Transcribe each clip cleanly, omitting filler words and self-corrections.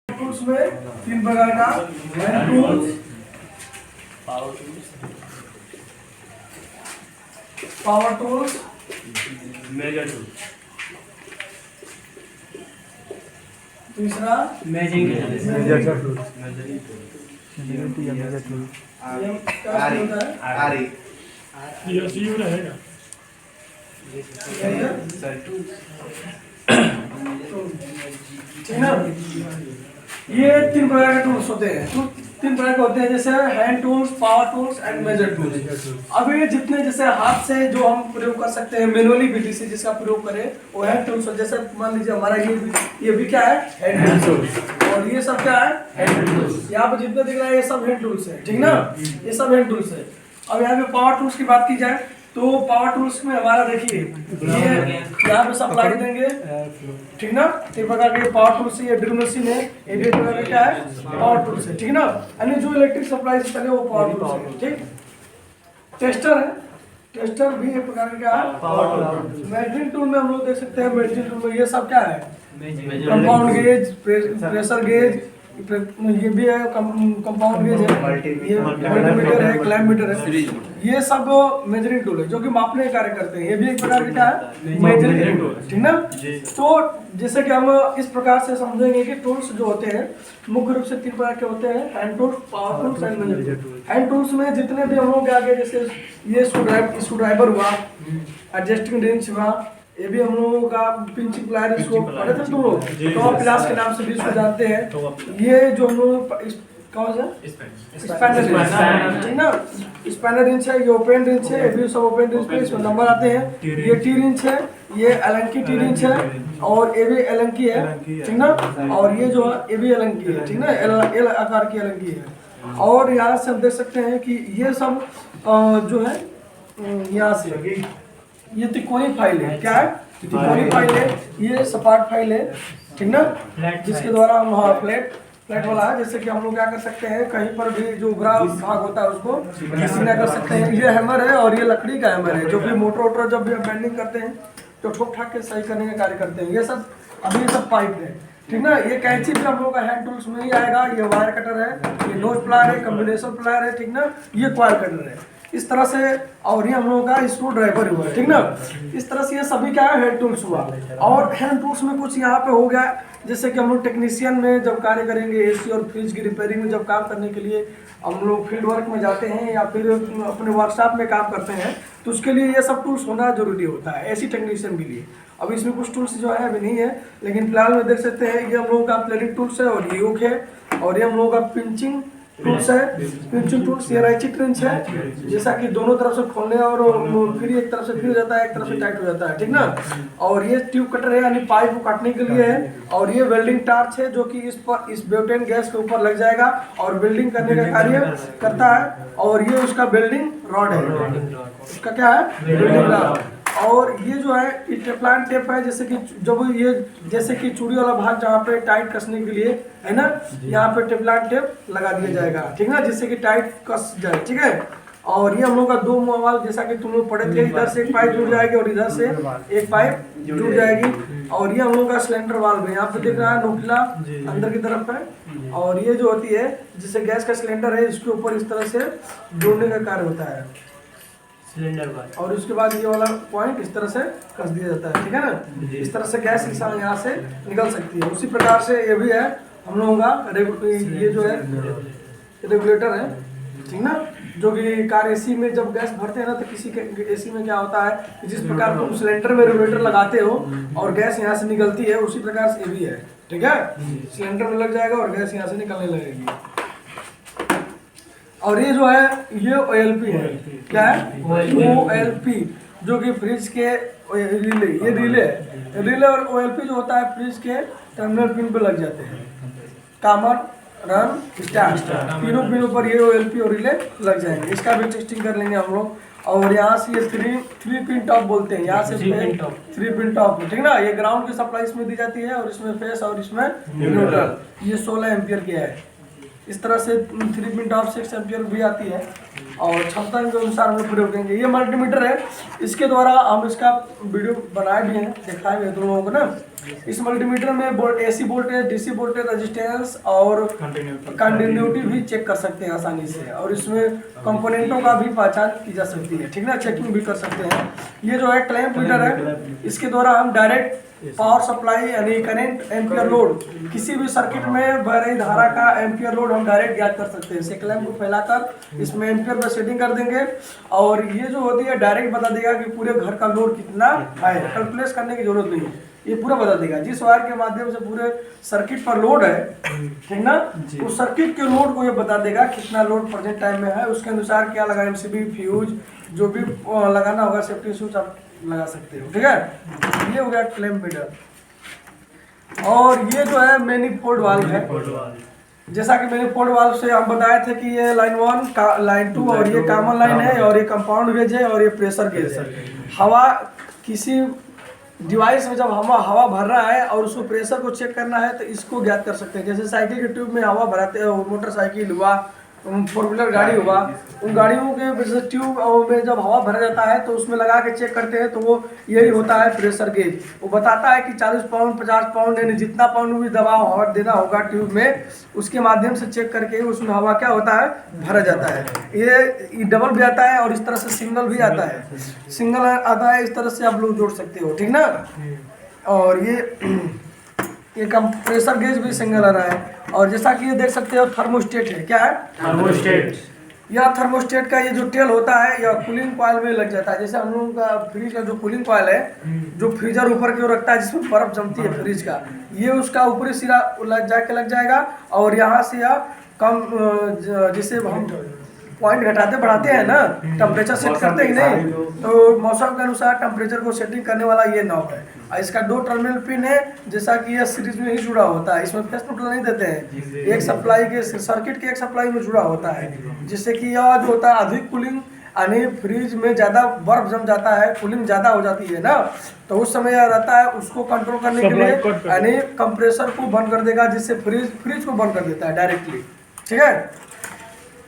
Tools में तीन प्रकार का hand tools, power tools, measure tool, तीसरा मेजरिंग टूल, क्या होता है? PSU रहेगा। ठीक ना? ये तीन प्रकार के टूल्स होते हैं। तीन प्रकार के होते हैं, जैसे hand tools, power tools and measure tools. अब ये जितने जैसे हाथ से जो हम प्रयोग कर सकते हैं, मैनुअली विधि से जिसका प्रयोग करें वो हैंड टूल्स। जैसे मान लीजिए हमारा ये भी क्या है? Hand tools. और ये सब क्या है? Hand tools. यहाँ पे जितने दिख रहा है ये सब हैंड टूल्स है, ठीक ना? ये सब हैंड टूल्स है। अब यहाँ पे पावर टूल्स की बात की जाए तो पावर टूल्स में हमारा देखिए ये यहाँ पे सप्लाई देंगे, ठीक ना? एक प्रकार के पावर टूल्स, ये ड्रिल मशीन है, ये भी एक प्रकार का क्या है? पावर टूल्स है, ठीक ना? यानी जो इलेक्ट्रिक सप्लाई से चले वो पावर टूल्स है, ठीक? टेस्टर है, टेस्टर भी एक प्रकार का क्या है? Power tool. मेजरिंग टूल में हम लोग देख सकते हैं, मेजरिंग टूल में ये सब क्या है? कंपाउंड गेज, प्रेशर गेज, ये भी है कंपाउंड गेज है, ये मल्टीमीटर है, क्लैम्पमीटर है, ये सब मेजरिंग टूल है जो कि मापने का कार्य करते हैं। ये भी एक प्रकार का क्या है? मेजरिंग टूल, ठीक ना? तो जैसे कि हम इस प्रकार से समझेंगे कि टूल्स जो होते हैं मुख्य रूप से तीन प्रकार के होते हैं, hand tools, power tools and measure tool. Hand tools में जितने भी हम लोग आगे जैसे ये स्क्रू ड्राइवर हुआ, एडजस्टिंग रेंच हुआ, ये भी हम लोगों का पिंचिंग प्लायर, इसको पढ़े थे तुम लोग, तो क्लास के नाम से भी इसको जानते हैं। ये जो हम लोग कौन सा स्पैनर रिंच, ठीक ना? स्पैनर रिंच है, ये ओपन रिंच है, ये भी सब ओपन रिंच पे इसमें नंबर आते हैं। ये टी रिंच है, ये एलंकी टी रिंच है, और ये भी एलंकी है, ठीक ना? और ये जो है ये भी एलंकी है, ठीक ना? एल आकार की एलंकी है। और यहाँ से हम देख सकते हैं कि ये सब जो है यहाँ से ये त्रिकोणी फाइल है, क्या है? त्रिकोणी फाइल है, ये सपाट फाइल है, ठीक ना? जिसके द्वारा हम फ्लैट वाला है। जैसे कि हम लोग क्या कर सकते हैं, कहीं पर भी जो उभरा भाग होता है उसको घिसना कर सकते हैं। ये हैमर है और ये लकड़ी का हैमर है, जो कि मोटर वोटर जब भी हम बेंडिंग करते हैं तो ठोक ठाक के सही करने का कार्य करते हैं। ये सब पाइप है, ठीक ना? ये कैंची भी हम लोग का हैंड टूल्स में ही आएगा। ये वायर कटर है, ये नोज प्लायर है, कॉम्बिनेशन प्लायर है, ठीक ना? ये क्वाइल कटर है, इस तरह से। और ये हम लोगों का स्क्रू ड्राइवर हुआ, ठीक ना? इस तरह से ये सभी क्या है? हैंड टूल्स हुआ। और हैंड टूल्स में कुछ यहाँ पे हो गया, जैसे कि हम लोग टेक्नीशियन में जब कार्य करेंगे, एसी और फ्रिज की रिपेयरिंग में जब काम करने के लिए हम लोग फील्ड वर्क में जाते हैं या फिर अपने वर्कशॉप में काम करते हैं, तो उसके लिए ये सब टूल्स होना जरूरी होता है, ऐसी टेक्नीशियन के लिए। अब इसमें कुछ टूल्स जो है अभी नहीं है, लेकिन फिलहाल में देख सकते हैं ये हम लोगों का प्लेनिंग टूल्स है, और ये योक है, और ये हम लोगों का पिंचिंग टूल्स है। पिंचिंग टूल्स ये रैचिट रिंच है, जैसा कि दोनों तरफ से खोलने और फिर एक तरफ से फ्री हो जाता है, एक तरफ से टाइट हो जाता है, ठीक ना? और ये ट्यूब कटर है, यानी पाइप को काटने के लिए है। और ये वेल्डिंग टार्च है, जो कि इस ब्यूटेन गैस के ऊपर लग जाएगा और वेल्डिंग करने का कार्य करता है। और ये उसका वेल्डिंग रॉड है, उसका क्या है? Welding rod. और ये जो है ये टेफ्लॉन टेप है, जैसे कि जब ये जैसे कि चूड़ी वाला भाग जहाँ पे टाइट कसने के लिए है ना, यहाँ पे टेफ्लॉन टेप लगा दिया जाएगा, ठीक ना? जिससे कि टाइट कस जाए, ठीक है? और ये हम लोग का दो मोबाइल, जैसा कि तुम लोग पढ़े थे, इधर से एक पाइप जुड़ जाएगी और इधर से एक पाइप जुड़ जाएगी। और ये हम लोग का सिलेंडर वाल्व है, यहाँ पे दिख रहा है नोकिला अंदर की तरफ है। और ये जो होती है जिससे गैस का सिलेंडर है, इसके ऊपर इस तरह से जोड़ने का कार्य होता है सिलेंडर वाला। और उसके बाद ये वाला पॉइंट इस तरह से कस दिया जाता है, ठीक है ना? इस तरह से गैस यहाँ से निकल सकती है। उसी प्रकार से ये भी है हम लोगों का ये जो है रेगुलेटर है, ठीक ना? जो कि कार एसी में जब गैस भरते हैं ना, तो किसी के एसी में क्या होता है कि जिस प्रकार तुम सिलेंडर में रेगुलेटर लगाते हो और गैस यहाँ से निकलती है, उसी प्रकार से ये भी है, ठीक है? सिलेंडर में लग जाएगा और गैस यहाँ से निकलने लगेगी। और ये जो है ये OLP है, क्या है? OLP, जो कि फ्रिज के रिले, ये रिले और OLP जो होता है फ्रिज के टर्मिनल पिन पे लग जाते हैं। कामर, रन, स्टार्ट, तीनों पिनों पर ये OLP और रिले लग जाएंगे। इसका भी टेस्टिंग कर लेंगे हम लोग। और यहाँ से ये थ्री पिन टॉप बोलते हैं, यहाँ से थ्री पिन टॉप, ठीक ना? ये ग्राउंड की सप्लाई इसमें दी जाती है, और इसमें फेस और इसमें न्यूट्रल। ये 16 एम्पियर की है। इस तरह से 3 पिन टॉप 6 एम्पियर भी आती है, और क्षमता के अनुसार हम लोग प्रयोग करेंगे। ये मल्टीमीटर है, इसके द्वारा हम इसका वीडियो बनाए भी हैं, दिखाए भी हैं तुम लोगों को ना। इस मल्टीमीटर में AC voltage, DC voltage, resistance और कंटिन्यूटी भी चेक कर सकते हैं आसानी से, और इसमें कंपोनेंटों का भी पहचान की जा सकती है, ठीक ना, चेकिंग भी कर सकते हैं। ये जो है क्लैंप मीटर है, इसके द्वारा हम डायरेक्ट पावर सप्लाई यानी करंट, एम्पियर लोड, किसी भी सर्किट में बह रही धारा का एम्पियर लोड हम डायरेक्ट ज्ञात कर सकते हैं। इसे क्लैंप को फैलाकर इसमें एम्पियर में सेटिंग कर देंगे, और ये जो होती है डायरेक्ट बता देगा कि पूरे घर का लोड कितना है, कैलकुलेट करने की जरूरत नहीं है, ये पूरा बता देगा। जिस वायर के माध्यम से पूरे सर्किट पर लोड है, ठीक ना, उस सर्किट के लोड को ये बता देगा कितना लोड प्रेजेंट टाइम में है, उसके अनुसार क्या लगा, एमसीबी, फ्यूज, जो भी लगाना होगा, सेफ्टी स्विच आप लगा सकते हो, ठीक है। ये हो गया क्लैंप मीटर। और ये जो है मैनिफोल्ड वाल्व है, जैसा कि मैनिफोल्ड वाल्व से हम बताए थे कि ये लाइन 1, लाइन 2 और ये कॉमन लाइन है, और ये कंपाउंड गेज है, और ये प्रेशर गेज है। हवा किसी डिवाइस में जब हवा भर रहा है और उसको प्रेशर को चेक करना है तो इसको ज्ञात कर सकते हैं। जैसे साइकिल के ट्यूब में हवा भराते हैं, मोटरसाइकिल हुआ, 4 व्हीलर गाड़ी हुआ, उन गाड़ियों के ट्यूब में जब हवा भरा जाता है तो उसमें लगा के चेक करते हैं, तो वो यही होता है प्रेशर गेज। वो बताता है कि 40 पाउंड, 50 पाउंड, यानी जितना पाउंड भी दबाव हवा देना होगा ट्यूब में, उसके माध्यम से चेक करके उसमें हवा क्या होता है, भरा जाता है। ये डबल भी आता है और इस तरह से सिंगल भी आता है। सिंगल आता है, इस तरह से आप लोग जोड़ सकते हो, ठीक ना। और ये कंप्रेसर गेज भी सिंगल आ रहा है। और जैसा कि ये देख सकते हो थर्मोस्टेट है, क्या है, थर्मोस्टेट। यह थर्मोस्टेट का ये जो टेल होता है यह कूलिंग कॉइल में लग जाता है। जैसे हम लोगों का फ्रिज का जो कूलिंग कॉइल है, जो फ्रीजर ऊपर की ओर रखता है जिसमें बर्फ जमती है फ्रिज का, ये उसका ऊपरी सिरा लग जाएगा, और यहाँ से यह कम, जिसे हम पॉइंट घटाते बढ़ाते हैं ना, टेम्परेचर सेट करते ही नहीं, तो मौसम के अनुसार टेम्परेचर को सेटिंग करने वाला ये नॉब है। और इसका 2 टर्मिनल पिन है, जैसा कि यह सीरीज में ही जुड़ा होता है, इसमें फेस न्यूट्रल नहीं देते हैं, एक सप्लाई के सर्किट के एक सप्लाई में जुड़ा होता है, जिससे कि यह जो होता है अधिक कूलिंग, यानी फ्रिज में ज़्यादा बर्फ जम जाता है, कूलिंग ज़्यादा हो जाती है ना, तो उस समय यह रहता है, उसको कंट्रोल करने के लिए यानी कंप्रेसर को बंद कर देगा, जिससे फ्रिज को बंद कर देता है डायरेक्टली, ठीक है।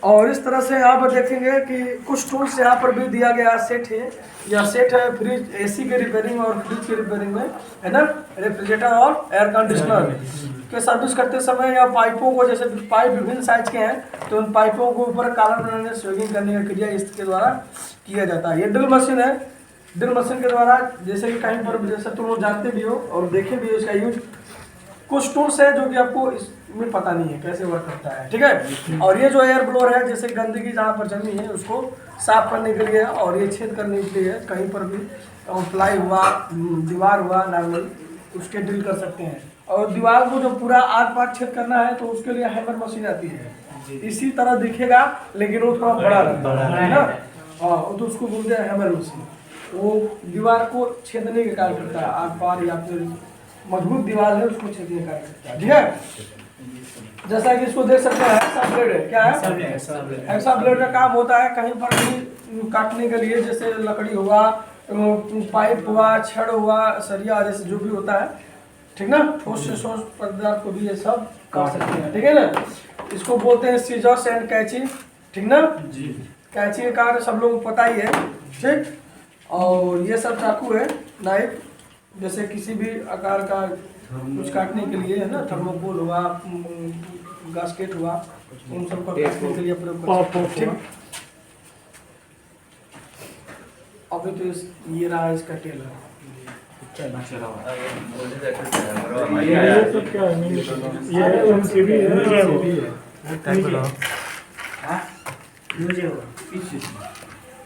और इस तरह से यहाँ पर देखेंगे कि कुछ टूल्स यहाँ पर भी दिया गया सेट है। यह सेट है फ्रिज, एसी के रिपेयरिंग और फ्रिज के रिपेयरिंग में, है ना, रेफ्रिजरेटर और एयर कंडीशनर के सर्विस करते समय या पाइपों को, जैसे पाइप विभिन्न साइज के हैं, तो उन पाइपों को ऊपर कॉलम बनाने, स्विंगिंग करने का क्रिया इसके द्वारा किया जाता है। ये ड्रिल मशीन है, ड्रिल मशीन के द्वारा, जैसे कि कहीं पर, जैसे तुम लोग जानते भी हो और देखे भी हो इसका यूज। कुछ टूल्स है जो कि आपको इसमें पता नहीं है कैसे वर्क करता है, ठीक है। और ये जो एयर ब्लोअर है, जैसे गंदगी जहाँ पर जमी है उसको साफ करने के लिए, और ये छेद करने के लिए कहीं पर भी प्लाई हुआ, दीवार हुआ नॉर्मल, उसके ड्रिल कर सकते हैं। और दीवार को जो पूरा आर पार छेद करना है तो उसके लिए हैमर मशीन आती है, इसी तरह दिखेगा लेकिन वो थोड़ा बड़ा रहता है ना, हाँ, तो उसको बोलते हैं हैमर मशीन। वो दीवार को छेदने का कार्य करता है, आर पार या फिर मजबूत दीवार है उसको छेदने का कार्य करता है, ठीक है। जैसा कि इसको देख सकते हैं, हेक्सा ब्लेड है, क्या है, हेक्सा ब्लेड का काम होता है कहीं पर भी काटने के लिए, जैसे लकड़ी हुआ, पाइप हुआ, छड़ हुआ, सरिया, जैसे जो भी होता है, ठीक ना, ठोस से ठोस पदार्थ को भी ये सब काट सकते हैं, ठीक है ना। इसको बोलते हैं सीजर्स एंड कैंची, ठीक ना जी। कैंची का कार्य सब लोगों को पता ही है, ठीक। और ये सब चाकू है, नाइफ, जैसे किसी भी आकार का कुछ काटने के लिए, है ना, थर्मोकोल हुआ, गास्केट हुआ, उन सब को काटने के लिए प्रयोग करते हैं, ठीक। अभी तो ये रहा इसका टेल है, ये तो क्या है, ये एमसीबी है, मुझे